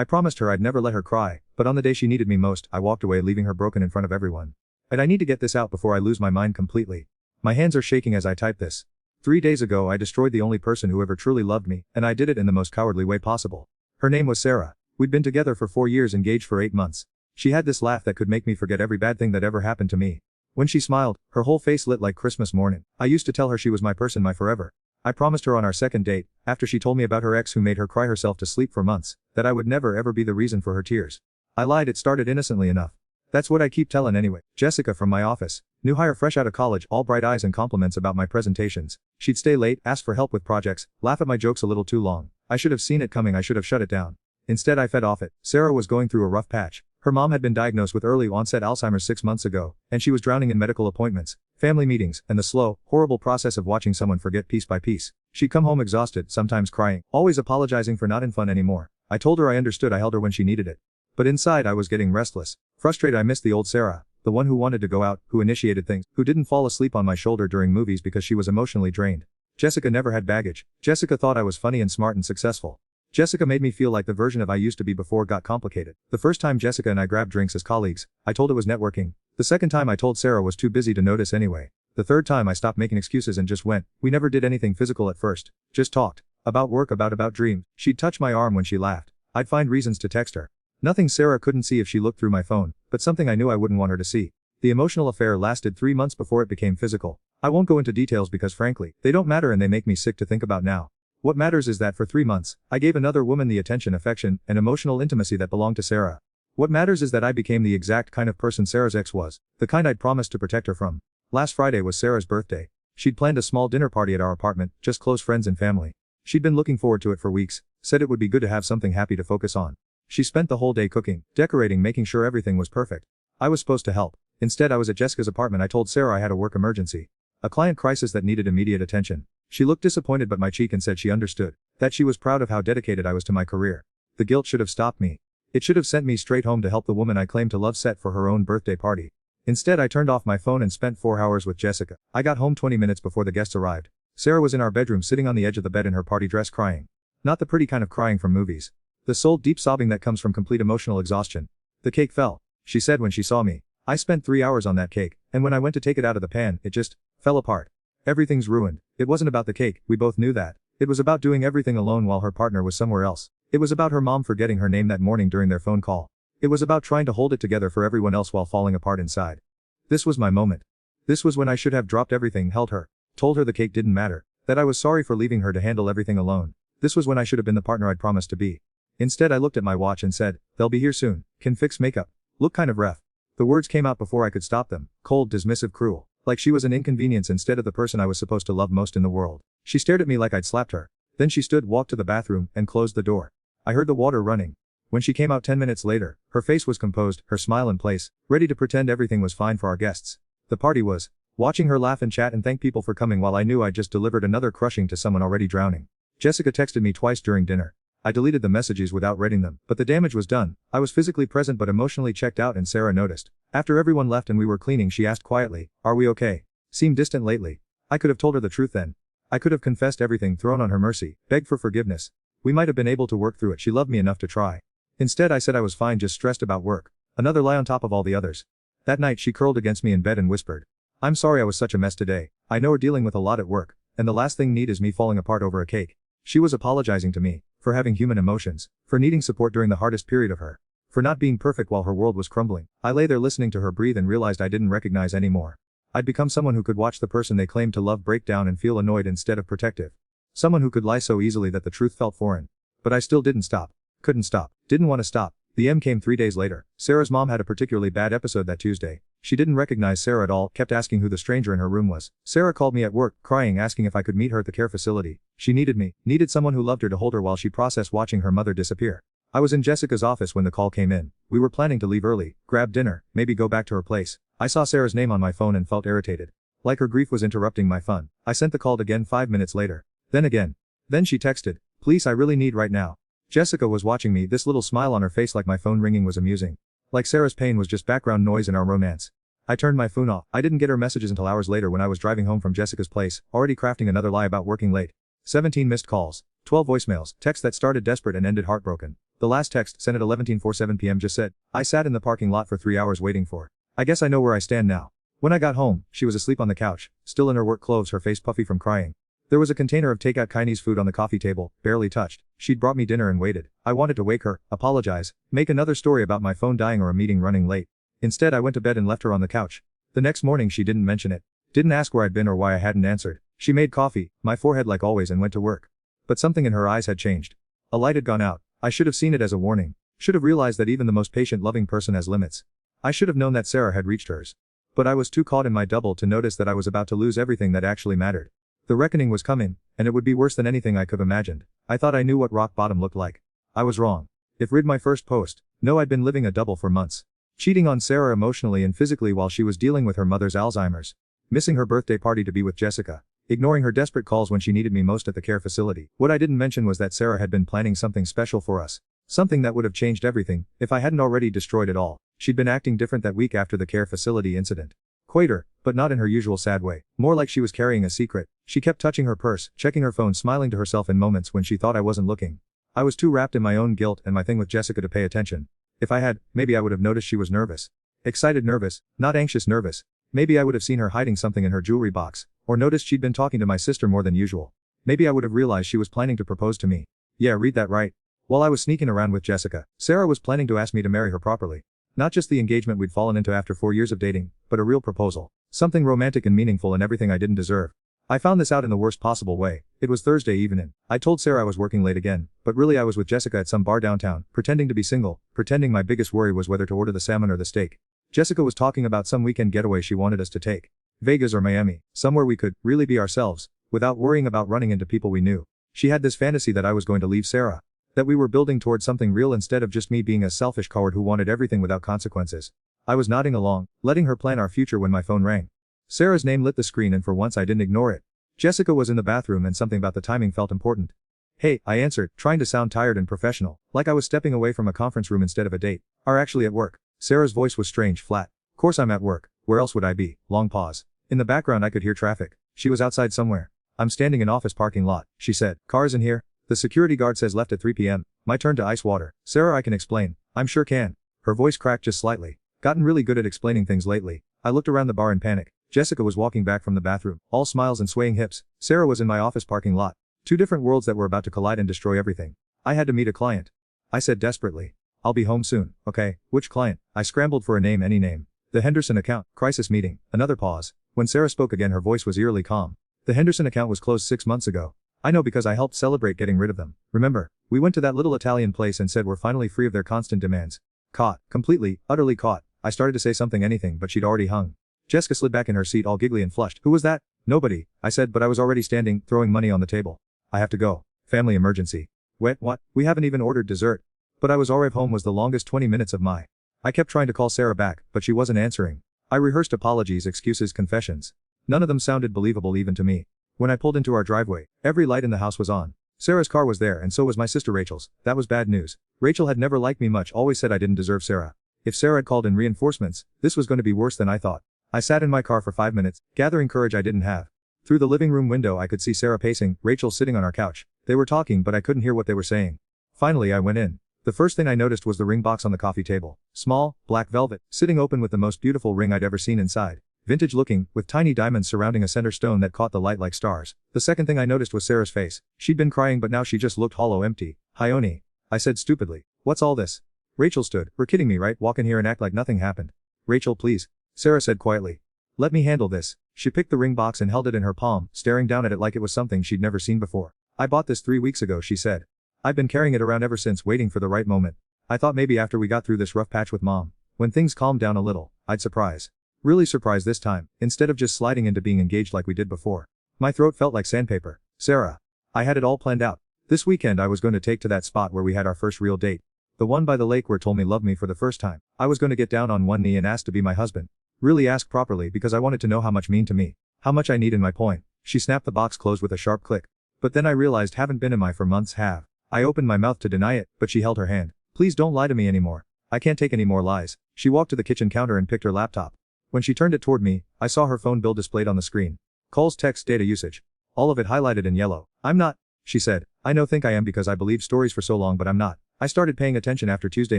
I promised her I'd never let her cry, but on the day she needed me most, I walked away leaving her broken in front of everyone. And I need to get this out before I lose my mind completely. My hands are shaking as I type this. 3 days ago I destroyed the only person who ever truly loved me, and I did it in the most cowardly way possible. Her name was Sarah. We'd been together for 4 years, engaged for 8 months. She had this laugh that could make me forget every bad thing that ever happened to me. When she smiled, her whole face lit like Christmas morning. I used to tell her she was my person, my forever. I promised her on our second date, after she told me about her ex who made her cry herself to sleep for months, that I would never ever be the reason for her tears. I lied, it started innocently enough. That's what I keep telling anyway. Jessica from my office. New hire fresh out of college, all bright eyes and compliments about my presentations. She'd stay late, ask for help with projects, laugh at my jokes a little too long. I should have seen it coming, I should have shut it down. Instead I fed off it. Sarah was going through a rough patch. Her mom had been diagnosed with early onset Alzheimer's 6 months ago, and she was drowning in medical appointments, family meetings, and the slow, horrible process of watching someone forget piece by piece. She'd come home exhausted, sometimes crying, always apologizing for not in fun anymore. I told her I understood, I held her when she needed it. But inside I was getting restless. Frustrated, I missed the old Sarah, the one who wanted to go out, who initiated things, who didn't fall asleep on my shoulder during movies because she was emotionally drained. Jessica never had baggage. Jessica thought I was funny and smart and successful. Jessica made me feel like the version of I used to be before it got complicated. The first time Jessica and I grabbed drinks as colleagues, I told it was networking. The second time I told Sarah was too busy to notice anyway. The third time I stopped making excuses and just went. We never did anything physical at first. Just talked. About work, about dreams. She'd touch my arm when she laughed. I'd find reasons to text her. Nothing Sarah couldn't see if she looked through my phone, but something I knew I wouldn't want her to see. The emotional affair lasted 3 months before it became physical. I won't go into details because frankly, they don't matter and they make me sick to think about now. What matters is that for 3 months, I gave another woman the attention, affection, and emotional intimacy that belonged to Sarah. What matters is that I became the exact kind of person Sarah's ex was, the kind I'd promised to protect her from. Last Friday was Sarah's birthday. She'd planned a small dinner party at our apartment, just close friends and family. She'd been looking forward to it for weeks, said it would be good to have something happy to focus on. She spent the whole day cooking, decorating, making sure everything was perfect. I was supposed to help. Instead I was at Jessica's apartment. I told Sarah I had a work emergency. A client crisis that needed immediate attention. She looked disappointed but my cheek and said she understood. That she was proud of how dedicated I was to my career. The guilt should have stopped me. It should have sent me straight home to help the woman I claimed to love set for her own birthday party. Instead I turned off my phone and spent 4 hours with Jessica. I got home 20 minutes before the guests arrived. Sarah was in our bedroom sitting on the edge of the bed in her party dress crying. Not the pretty kind of crying from movies. The soul deep sobbing that comes from complete emotional exhaustion. The cake fell, she said when she saw me. I spent 3 hours on that cake, and when I went to take it out of the pan, it just fell apart. Everything's ruined. It wasn't about the cake, we both knew that. It was about doing everything alone while her partner was somewhere else. It was about her mom forgetting her name that morning during their phone call. It was about trying to hold it together for everyone else while falling apart inside. This was my moment. This was when I should have dropped everything, held her, told her the cake didn't matter, that I was sorry for leaving her to handle everything alone. This was when I should have been the partner I'd promised to be. Instead I looked at my watch and said, they'll be here soon, can fix makeup. Look kind of ref. The words came out before I could stop them, cold, dismissive, cruel. Like she was an inconvenience instead of the person I was supposed to love most in the world. She stared at me like I'd slapped her. Then she stood, walked to the bathroom, and closed the door. I heard the water running. When she came out 10 minutes later, her face was composed, her smile in place, ready to pretend everything was fine for our guests. The party was. Watching her laugh and chat and thank people for coming while I knew I'd just delivered another crushing to someone already drowning. Jessica texted me twice during dinner. I deleted the messages without reading them, but the damage was done. I was physically present but emotionally checked out and Sarah noticed. After everyone left and we were cleaning, she asked quietly, are we okay? Seemed distant lately. I could have told her the truth then. I could have confessed everything, thrown on her mercy, begged for forgiveness. We might have been able to work through it. She loved me enough to try. Instead I said I was fine, just stressed about work. Another lie on top of all the others. That night she curled against me in bed and whispered, I'm sorry I was such a mess today. I know we're dealing with a lot at work, and the last thing need is me falling apart over a cake. She was apologizing to me, for having human emotions, for needing support during the hardest period of her, for not being perfect while her world was crumbling. I lay there listening to her breathe and realized I didn't recognize anymore. I'd become someone who could watch the person they claimed to love break down and feel annoyed instead of protective. Someone who could lie so easily that the truth felt foreign. But I still didn't stop. Couldn't stop. Didn't want to stop. The M came 3 days later. Sarah's mom had a particularly bad episode that Tuesday. She didn't recognize Sarah at all, kept asking who the stranger in her room was. Sarah called me at work, crying, asking if I could meet her at the care facility. She needed me, needed someone who loved her to hold her while she processed watching her mother disappear. I was in Jessica's office when the call came in. We were planning to leave early, grab dinner, maybe go back to her place. I saw Sarah's name on my phone and felt irritated. Like her grief was interrupting my fun. I sent the call again 5 minutes later. Then again. Then she texted, please, I really need right now. Jessica was watching me, this little smile on her face, like my phone ringing was amusing. Like Sarah's pain was just background noise in our romance. I turned my phone off. I didn't get her messages until hours later when I was driving home from Jessica's place, already crafting another lie about working late. 17 missed calls, 12 voicemails, texts that started desperate and ended heartbroken. The last text, sent at 11:47 p.m. just said, I sat in the parking lot for 3 hours waiting for. I guess I know where I stand now. When I got home, she was asleep on the couch, still in her work clothes, her face puffy from crying. There was a container of takeout Chinese food on the coffee table, barely touched. She'd brought me dinner and waited. I wanted to wake her, apologize, make another story about my phone dying or a meeting running late. Instead, I went to bed and left her on the couch. The next morning she didn't mention it. Didn't ask where I'd been or why I hadn't answered. She made coffee, my forehead like always, and went to work. But something in her eyes had changed. A light had gone out. I should have seen it as a warning. Should have realized that even the most patient, loving person has limits. I should have known that Sarah had reached hers. But I was too caught in my double to notice that I was about to lose everything that actually mattered. The reckoning was coming, and it would be worse than anything I could have imagined. I thought I knew what rock bottom looked like. I was wrong. If read my first post, no, I'd been living a double for months. Cheating on Sarah emotionally and physically while she was dealing with her mother's Alzheimer's. Missing her birthday party to be with Jessica. Ignoring her desperate calls when she needed me most at the care facility. What I didn't mention was that Sarah had been planning something special for us. Something that would have changed everything, if I hadn't already destroyed it all. She'd been acting different that week after the care facility incident. Quieter, but not in her usual sad way. More like she was carrying a secret. She kept touching her purse, checking her phone, smiling to herself in moments when she thought I wasn't looking. I was too wrapped in my own guilt and my thing with Jessica to pay attention. If I had, maybe I would have noticed she was nervous. Excited nervous, not anxious nervous. Maybe I would have seen her hiding something in her jewelry box, or noticed she'd been talking to my sister more than usual. Maybe I would have realized she was planning to propose to me. Yeah, read that right. While I was sneaking around with Jessica, Sarah was planning to ask me to marry her properly. Not just the engagement we'd fallen into after 4 years of dating, but a real proposal. Something romantic and meaningful and everything I didn't deserve. I found this out in the worst possible way. It was Thursday evening. I told Sarah I was working late again, but really I was with Jessica at some bar downtown, pretending to be single, pretending my biggest worry was whether to order the salmon or the steak. Jessica was talking about some weekend getaway she wanted us to take. Vegas or Miami, somewhere we could really be ourselves, without worrying about running into people we knew. She had this fantasy that I was going to leave Sarah. That we were building towards something real instead of just me being a selfish coward who wanted everything without consequences. I was nodding along, letting her plan our future when my phone rang. Sarah's name lit the screen and for once I didn't ignore it. Jessica was in the bathroom and something about the timing felt important. Hey, I answered, trying to sound tired and professional, like I was stepping away from a conference room instead of a date. Are actually at work. Sarah's voice was strange, flat. Course I'm at work. Where else would I be? Long pause. In the background I could hear traffic. She was outside somewhere. I'm standing in office parking lot, she said. Cars in here? The security guard says left at 3 p.m. My turn to ice water. Sarah, I can explain. I'm sure can. Her voice cracked just slightly. Gotten really good at explaining things lately. I looked around the bar in panic. Jessica was walking back from the bathroom, all smiles and swaying hips. Sarah was in my office parking lot. Two different worlds that were about to collide and destroy everything. I had to meet a client. I said desperately. I'll be home soon, okay? Which client? I scrambled for a name, any name. The Henderson account. Crisis meeting. Another pause. When Sarah spoke again her voice was eerily calm. The Henderson account was closed 6 months ago. I know because I helped celebrate getting rid of them. Remember? We went to that little Italian place and said we're finally free of their constant demands. Caught. Completely, utterly caught. I started to say something, anything, but she'd already hung. Jessica slid back in her seat all giggly and flushed. Who was that? Nobody, I said, but I was already standing, throwing money on the table. I have to go. Family emergency. Wait, what? We haven't even ordered dessert. But I was already home was the longest 20 minutes of my. I kept trying to call Sarah back, but she wasn't answering. I rehearsed apologies, excuses, confessions. None of them sounded believable even to me. When I pulled into our driveway, every light in the house was on. Sarah's car was there and so was my sister Rachel's. That was bad news. Rachel had never liked me much, always said I didn't deserve Sarah. If Sarah had called in reinforcements, this was going to be worse than I thought. I sat in my car for 5 minutes, gathering courage I didn't have. Through the living room window I could see Sarah pacing, Rachel sitting on our couch. They were talking but I couldn't hear what they were saying. Finally I went in. The first thing I noticed was the ring box on the coffee table. Small, black velvet, sitting open with the most beautiful ring I'd ever seen inside. Vintage looking, with tiny diamonds surrounding a center stone that caught the light like stars. The second thing I noticed was Sarah's face. She'd been crying but now she just looked hollow, empty. Hione. I said stupidly. What's all this? Rachel stood. We're kidding me, right? Walk in here and act like nothing happened. Rachel, please. Sarah said quietly. Let me handle this. She picked the ring box and held it in her palm, staring down at it like it was something she'd never seen before. I bought this 3 weeks ago, she said. I've been carrying it around ever since, waiting for the right moment. I thought maybe after we got through this rough patch with Mom, when things calmed down a little, I'd surprise. Really surprise this time, instead of just sliding into being engaged like we did before. My throat felt like sandpaper. Sarah. I had it all planned out. This weekend I was going to take to that spot where we had our first real date. The one by the lake where told me loved me for the first time. I was going to get down on one knee and ask to be my husband. Really ask properly because I wanted to know how much mean to me. How much I need in my point. She snapped the box closed with a sharp click. But then I realized haven't been in my for months have. I opened my mouth to deny it, but she held her hand. Please don't lie to me anymore. I can't take any more lies. She walked to the kitchen counter and picked her laptop. When she turned it toward me, I saw her phone bill displayed on the screen. Calls, text, data usage. All of it highlighted in yellow. I'm not, she said. I know think I am because I believed stories for so long but I'm not. I started paying attention after Tuesday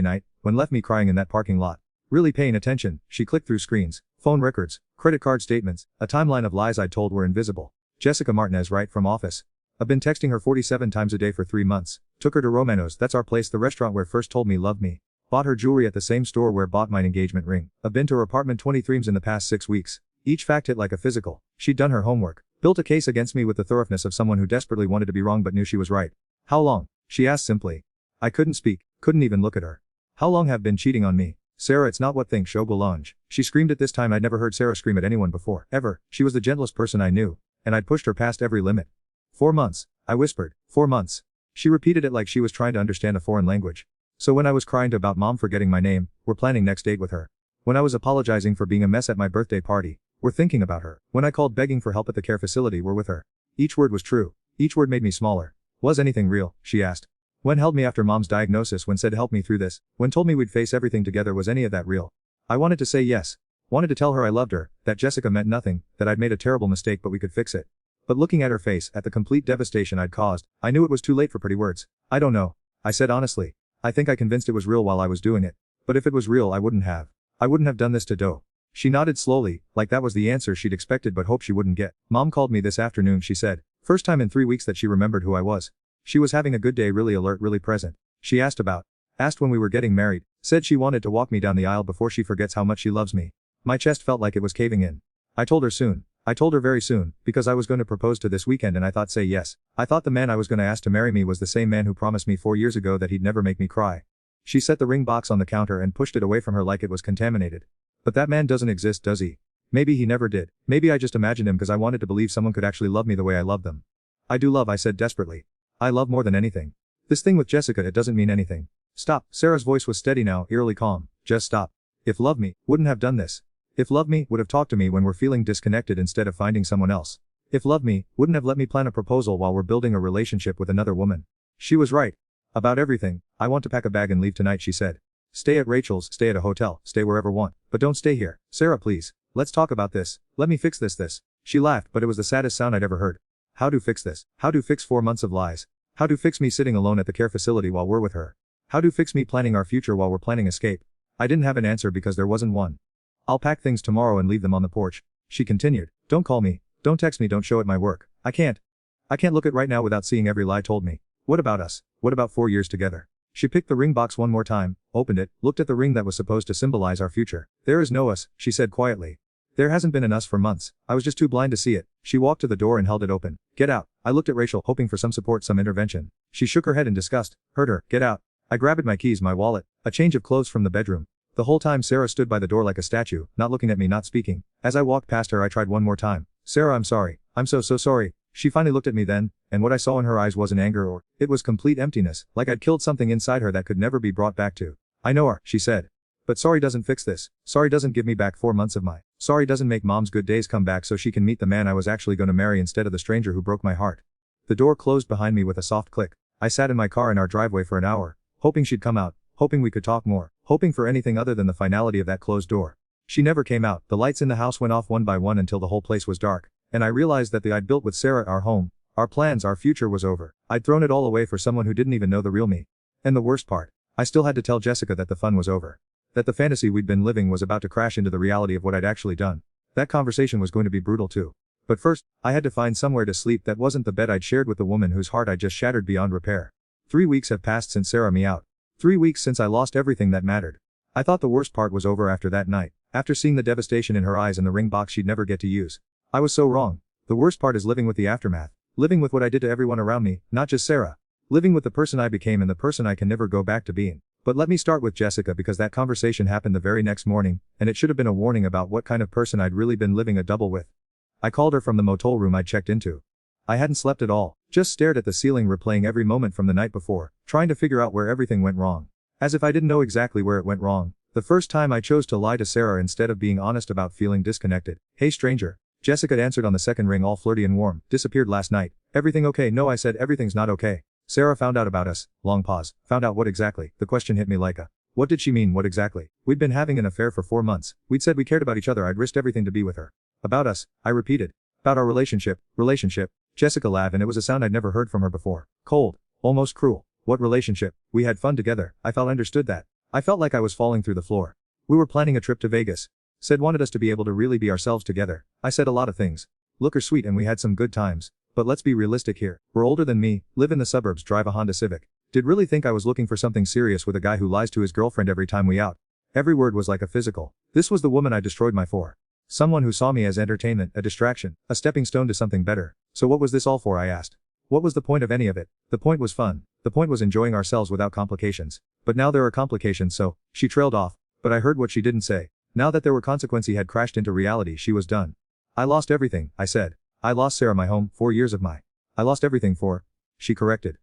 night, when left me crying in that parking lot. Really paying attention, she clicked through screens, phone records, credit card statements, a timeline of lies I'd told were invisible. Jessica Martinez right from office. I've been texting her 47 times a day for 3 months. Took her to Romano's, that's our place, the restaurant where first told me loved me. Bought her jewelry at the same store where bought my engagement ring. I've been to her apartment 23 times in the past 6 weeks. Each fact hit like a physical. She'd done her homework. Built a case against me with the thoroughness of someone who desperately wanted to be wrong but knew she was right. How long? She asked simply. I couldn't speak, couldn't even look at her. How long have been cheating on me? Sarah, it's not what think show Belange. She screamed at this time. I'd never heard Sarah scream at anyone before, ever. She was the gentlest person I knew, and I'd pushed her past every limit. 4 months, I whispered. 4 months. She repeated it like she was trying to understand a foreign language. So when I was crying about mom forgetting my name, we're planning next date with her. When I was apologizing for being a mess at my birthday party, we're thinking about her. When I called begging for help at the care facility, we're with her. Each word was true. Each word made me smaller. Was anything real? She asked. When held me after mom's diagnosis, when said help me through this, when told me we'd face everything together, was any of that real? I wanted to say yes. Wanted to tell her I loved her, that Jessica meant nothing, that I'd made a terrible mistake but we could fix it. But looking at her face, at the complete devastation I'd caused, I knew it was too late for pretty words. I don't know. I said honestly. I think I convinced it was real while I was doing it. But if it was real, I wouldn't have done this to Doe. She nodded slowly, like that was the answer she'd expected but hoped she wouldn't get. Mom called me this afternoon, she said. First time in 3 weeks that she remembered who I was. She was having a good day, really alert, really present. She asked when we were getting married, said she wanted to walk me down the aisle before she forgets how much she loves me. My chest felt like it was caving in. I told her soon. I told her very soon, because I was going to propose to this weekend and I thought say yes. I thought the man I was going to ask to marry me was the same man who promised me 4 years ago that he'd never make me cry. She set the ring box on the counter and pushed it away from her like it was contaminated. But that man doesn't exist, does he? Maybe he never did. Maybe I just imagined him because I wanted to believe someone could actually love me the way I love them. I do love, I said desperately. I love more than anything. This thing with Jessica, it doesn't mean anything. Stop. Sarah's voice was steady now, eerily calm. Just stop. If loved me, wouldn't have done this. If loved me, would have talked to me when we're feeling disconnected instead of finding someone else. If loved me, wouldn't have let me plan a proposal while we're building a relationship with another woman. She was right. About everything. I want to pack a bag and leave tonight, she said. Stay at Rachel's, stay at a hotel, stay wherever want, but don't stay here. Sarah, please. Let's talk about this. Let me fix this. She laughed, but it was the saddest sound I'd ever heard. How to fix this? How to fix 4 months of lies? How to fix me sitting alone at the care facility while we're with her? How to fix me planning our future while we're planning escape? I didn't have an answer because there wasn't one. I'll pack things tomorrow and leave them on the porch. She continued. Don't call me. Don't text me. Don't show it my work. I can't look at right now without seeing every lie told me. What about us? What about 4 years together? She picked the ring box one more time, opened it, looked at the ring that was supposed to symbolize our future. There is no us, she said quietly. There hasn't been an us for months. I was just too blind to see it. She walked to the door and held it open. Get out. I looked at Rachel, hoping for some support, some intervention. She shook her head in disgust. Heard her. Get out. I grabbed my keys, my wallet, a change of clothes from the bedroom. The whole time Sarah stood by the door like a statue, not looking at me, not speaking. As I walked past her, I tried one more time. Sarah, I'm sorry. I'm so sorry. She finally looked at me then, and what I saw in her eyes wasn't anger it was complete emptiness, like I'd killed something inside her that could never be brought back to. I know her, she said. But sorry doesn't fix this. Sorry doesn't give me back 4 months of my. Sorry doesn't make mom's good days come back so she can meet the man I was actually going to marry instead of the stranger who broke my heart. The door closed behind me with a soft click. I sat in my car in our driveway for an hour, hoping she'd come out, hoping we could talk more, hoping for anything other than the finality of that closed door. She never came out. The lights in the house went off one by one until the whole place was dark, and I realized that the I'd built with Sarah, our home, our plans, our future was over. I'd thrown it all away for someone who didn't even know the real me. And the worst part, I still had to tell Jessica that the fun was over. That the fantasy we'd been living was about to crash into the reality of what I'd actually done. That conversation was going to be brutal too. But first, I had to find somewhere to sleep that wasn't the bed I'd shared with the woman whose heart I'd just shattered beyond repair. 3 weeks have passed since Sarah me out. 3 weeks since I lost everything that mattered. I thought the worst part was over after that night, after seeing the devastation in her eyes and the ring box she'd never get to use. I was so wrong. The worst part is living with the aftermath. Living with what I did to everyone around me, not just Sarah. Living with the person I became and the person I can never go back to being. But let me start with Jessica because that conversation happened the very next morning, and it should have been a warning about what kind of person I'd really been living a double with. I called her from the motel room I'd checked into. I hadn't slept at all, just stared at the ceiling replaying every moment from the night before, trying to figure out where everything went wrong. As if I didn't know exactly where it went wrong. The first time I chose to lie to Sarah instead of being honest about feeling disconnected. Hey stranger. Jessica answered on the second ring, all flirty and warm. Disappeared last night. Everything okay? No, I said. Everything's not okay. Sarah found out about us. Long pause. Found out what exactly? The question hit me like a. What did she mean? What exactly? We'd been having an affair for 4 months. We'd said we cared about each other. I'd risked everything to be with her. About us, I repeated. About our relationship. Jessica laughed and it was a sound I'd never heard from her before. Cold. Almost cruel. What relationship? We had fun together. I felt understood that. I felt like I was falling through the floor. We were planning a trip to Vegas. Said wanted us to be able to really be ourselves together. I said a lot of things. Look her sweet and we had some good times. But let's be realistic here. We're older than me, live in the suburbs, drive a Honda Civic. Did really think I was looking for something serious with a guy who lies to his girlfriend every time we out. Every word was like a physical. This was the woman I destroyed my for. Someone who saw me as entertainment, a distraction, a stepping stone to something better. So what was this all for, I asked. What was the point of any of it? The point was fun. The point was enjoying ourselves without complications. But now there are complications, so, she trailed off. But I heard what she didn't say. Now that there were consequences had crashed into reality, she was done. I lost everything, I said. I lost Sarah, my home, 4 years of my. I lost everything for. She corrected.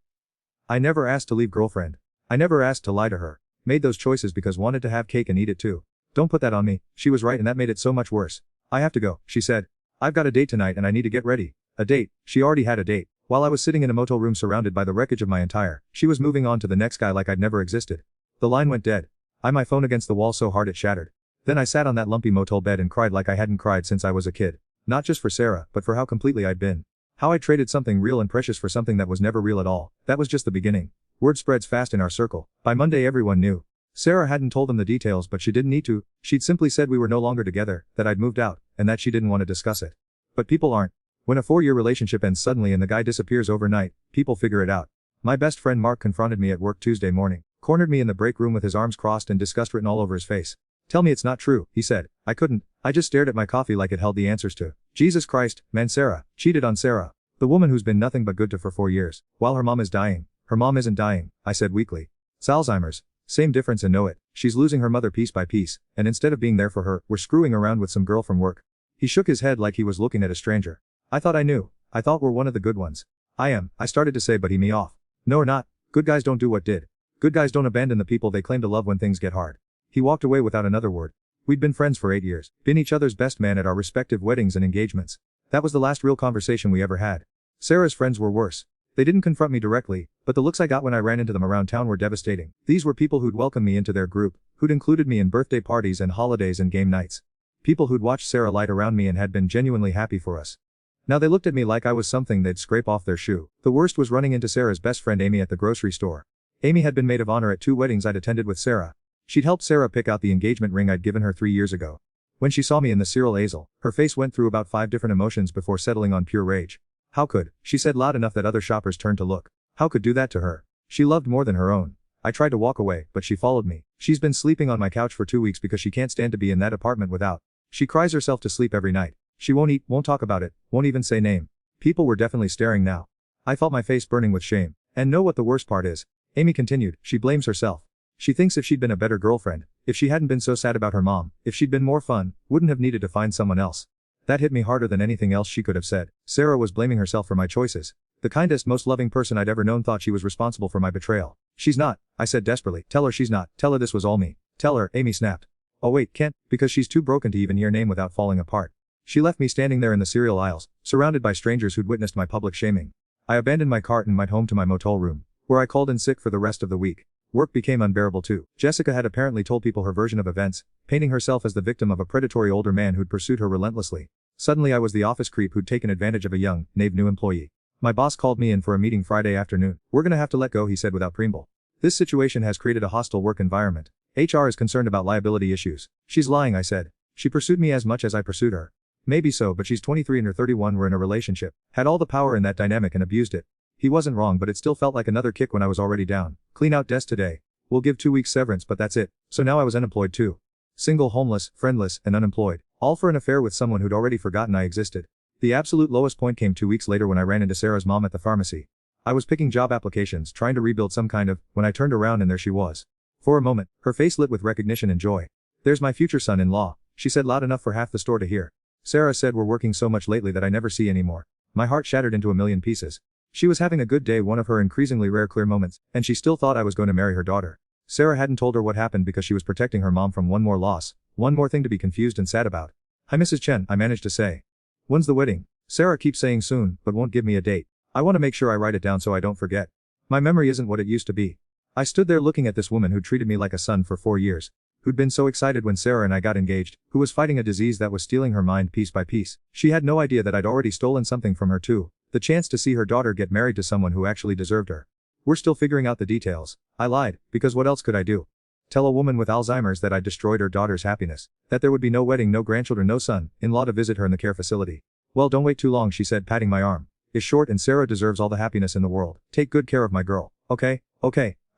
I never asked to leave girlfriend. I never asked to lie to her. Made those choices because wanted to have cake and eat it too. Don't put that on me. She was right and that made it so much worse. I have to go, she said. I've got a date tonight and I need to get ready. A date? She already had a date. While I was sitting in a motel room surrounded by the wreckage of my entire, she was moving on to the next guy like I'd never existed. The line went dead. My phone against the wall so hard it shattered. Then I sat on that lumpy motel bed and cried like I hadn't cried since I was a kid. Not just for Sarah, but for how completely I'd been. How I traded something real and precious for something that was never real at all. That was just the beginning. Word spreads fast in our circle. By Monday everyone knew. Sarah hadn't told them the details but she didn't need to. She'd simply said we were no longer together, that I'd moved out, and that she didn't want to discuss it. But people aren't. When a 4-year relationship ends suddenly and the guy disappears overnight, people figure it out. My best friend Mark confronted me at work Tuesday morning, cornered me in the break room with his arms crossed and disgust written all over his face. Tell me it's not true, he said. I couldn't. I just stared at my coffee like it held the answers to. Jesus Christ, man, Sarah cheated on Sarah. The woman who's been nothing but good to for 4 years, while her mom is dying. Her mom isn't dying, I said weakly. It's Alzheimer's. Same difference and know it. She's losing her mother piece by piece, and instead of being there for her, we're screwing around with some girl from work. He shook his head like he was looking at a stranger. I thought I knew. I thought we're one of the good ones. I am, I started to say but he me off. No or not. Good guys don't do what did. Good guys don't abandon the people they claim to love when things get hard. He walked away without another word. We'd been friends for 8 years, been each other's best man at our respective weddings and engagements. That was the last real conversation we ever had. Sarah's friends were worse. They didn't confront me directly, but the looks I got when I ran into them around town were devastating. These were people who'd welcomed me into their group, who'd included me in birthday parties and holidays and game nights. People who'd watched Sarah light around me and had been genuinely happy for us. Now they looked at me like I was something they'd scrape off their shoe. The worst was running into Sarah's best friend Amy at the grocery store. Amy had been maid of honor at 2 weddings I'd attended with Sarah. She'd helped Sarah pick out the engagement ring I'd given her 3 years ago. When she saw me in the Cyril Azel, her face went through about 5 different emotions before settling on pure rage. How could, she said loud enough that other shoppers turned to look. How could do that to her? She loved more than her own. I tried to walk away, but she followed me. She's been sleeping on my couch for 2 weeks because she can't stand to be in that apartment without. She cries herself to sleep every night. She won't eat, won't talk about it, won't even say name. People were definitely staring now. I felt my face burning with shame. And know what the worst part is? Amy continued, she blames herself. She thinks if she'd been a better girlfriend, if she hadn't been so sad about her mom, if she'd been more fun, wouldn't have needed to find someone else. That hit me harder than anything else she could have said. Sarah was blaming herself for my choices. The kindest, most loving person I'd ever known thought she was responsible for my betrayal. She's not, I said desperately. Tell her she's not. Tell her this was all me. Tell her, Amy snapped. Oh wait, can't, because she's too broken to even hear name without falling apart. She left me standing there in the cereal aisles, surrounded by strangers who'd witnessed my public shaming. I abandoned my cart and went home to my motel room, where I called in sick for the rest of the week. Work became unbearable too. Jessica had apparently told people her version of events, painting herself as the victim of a predatory older man who'd pursued her relentlessly. Suddenly I was the office creep who'd taken advantage of a young, naive new employee. My boss called me in for a meeting Friday afternoon. We're gonna have to let go, he said without preamble. This situation has created a hostile work environment. HR is concerned about liability issues. She's lying, I said. She pursued me as much as I pursued her. Maybe so, but she's 23 and her 31 were in a relationship, had all the power in that dynamic and abused it. He wasn't wrong, but it still felt like another kick when I was already down. Clean out desk today. We'll give 2 weeks severance, but that's it. So now I was unemployed too. Single, homeless, friendless, and unemployed. All for an affair with someone who'd already forgotten I existed. The absolute lowest point came 2 weeks later when I ran into Sarah's mom at the pharmacy. I was picking job applications, trying to rebuild some kind of, when I turned around and there she was. For a moment, her face lit with recognition and joy. There's my future son-in-law, she said loud enough for half the store to hear. Sarah said we're working so much lately that I never see anymore. My heart shattered into a million pieces. She was having a good day, one of her increasingly rare clear moments, and she still thought I was going to marry her daughter. Sarah hadn't told her what happened because she was protecting her mom from one more loss, one more thing to be confused and sad about. Hi Mrs. Chen, I managed to say. When's the wedding? Sarah keeps saying soon, but won't give me a date. I want to make sure I write it down so I don't forget. My memory isn't what it used to be. I stood there looking at this woman who treated me like a son for 4 years, who'd been so excited when Sarah and I got engaged, who was fighting a disease that was stealing her mind piece by piece. She had no idea that I'd already stolen something from her too, the chance to see her daughter get married to someone who actually deserved her. We're still figuring out the details. I lied, because what else could I do? Tell a woman with Alzheimer's that I'd destroyed her daughter's happiness, that there would be no wedding, no grandchildren, no son-in-law to visit her in the care facility. Well, don't wait too long, she said, patting my arm. Is short and Sarah deserves all the happiness in the world. Take good care of my girl. Okay,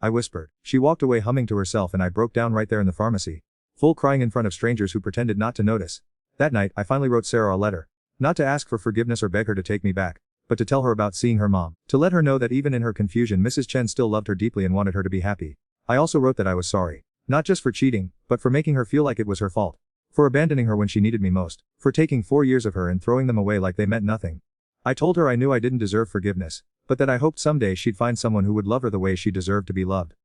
I whispered. She walked away humming to herself and I broke down right there in the pharmacy. Full crying in front of strangers who pretended not to notice. That night, I finally wrote Sarah a letter. Not to ask for forgiveness or beg her to take me back, but to tell her about seeing her mom. To let her know that even in her confusion Mrs. Chen still loved her deeply and wanted her to be happy. I also wrote that I was sorry. Not just for cheating, but for making her feel like it was her fault. For abandoning her when she needed me most. For taking 4 years of her and throwing them away like they meant nothing. I told her I knew I didn't deserve forgiveness, but that I hoped someday she'd find someone who would love her the way she deserved to be loved.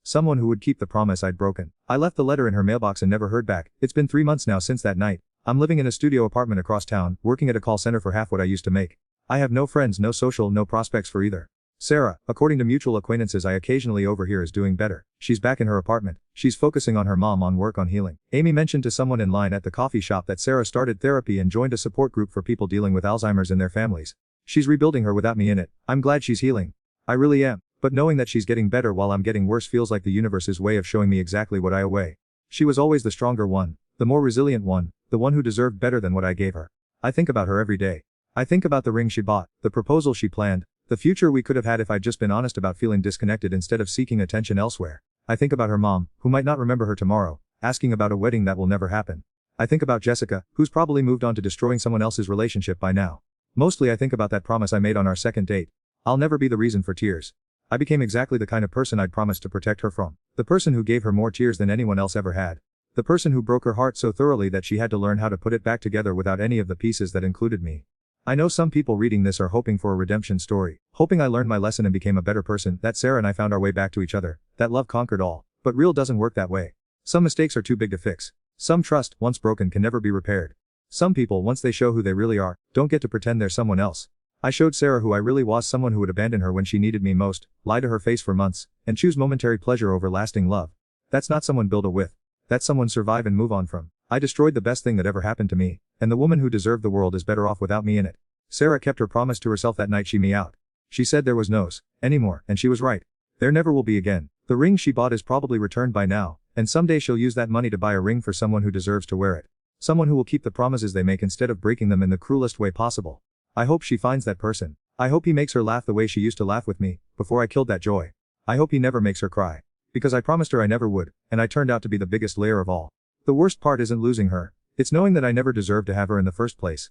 Someone who would keep the promise I'd broken. I left the letter in her mailbox and never heard back. It's been 3 months now since that night. I'm living in a studio apartment across town, working at a call center for half what I used to make. I have no friends, no social, no prospects for either. Sarah, according to mutual acquaintances I occasionally overhear, is doing better. She's back in her apartment. She's focusing on her mom, on work, on healing. Amy mentioned to someone in line at the coffee shop that Sarah started therapy and joined a support group for people dealing with Alzheimer's and their families. She's rebuilding her without me in it. I'm glad she's healing. I really am. But knowing that she's getting better while I'm getting worse feels like the universe's way of showing me exactly what I owe. She was always the stronger one, the more resilient one, the one who deserved better than what I gave her. I think about her every day. I think about the ring she bought, the proposal she planned, the future we could have had if I'd just been honest about feeling disconnected instead of seeking attention elsewhere. I think about her mom, who might not remember her tomorrow, asking about a wedding that will never happen. I think about Jessica, who's probably moved on to destroying someone else's relationship by now. Mostly I think about that promise I made on our second date. I'll never be the reason for tears. I became exactly the kind of person I'd promised to protect her from. The person who gave her more tears than anyone else ever had. The person who broke her heart so thoroughly that she had to learn how to put it back together without any of the pieces that included me. I know some people reading this are hoping for a redemption story, hoping I learned my lesson and became a better person, that Sarah and I found our way back to each other, that love conquered all. But real doesn't work that way. Some mistakes are too big to fix. Some trust, once broken, can never be repaired. Some people, once they show who they really are, don't get to pretend they're someone else. I showed Sarah who I really was, someone who would abandon her when she needed me most, lie to her face for months, and choose momentary pleasure over lasting love. That's not someone build a with. That's someone survive and move on from. I destroyed the best thing that ever happened to me, and the woman who deserved the world is better off without me in it. Sarah kept her promise to herself that night she me out. She said there was no's anymore, and she was right. There never will be again. The ring she bought is probably returned by now, and someday she'll use that money to buy a ring for someone who deserves to wear it. Someone who will keep the promises they make instead of breaking them in the cruelest way possible. I hope she finds that person. I hope he makes her laugh the way she used to laugh with me, before I killed that joy. I hope he never makes her cry. Because I promised her I never would, and I turned out to be the biggest liar of all. The worst part isn't losing her. It's knowing that I never deserved to have her in the first place.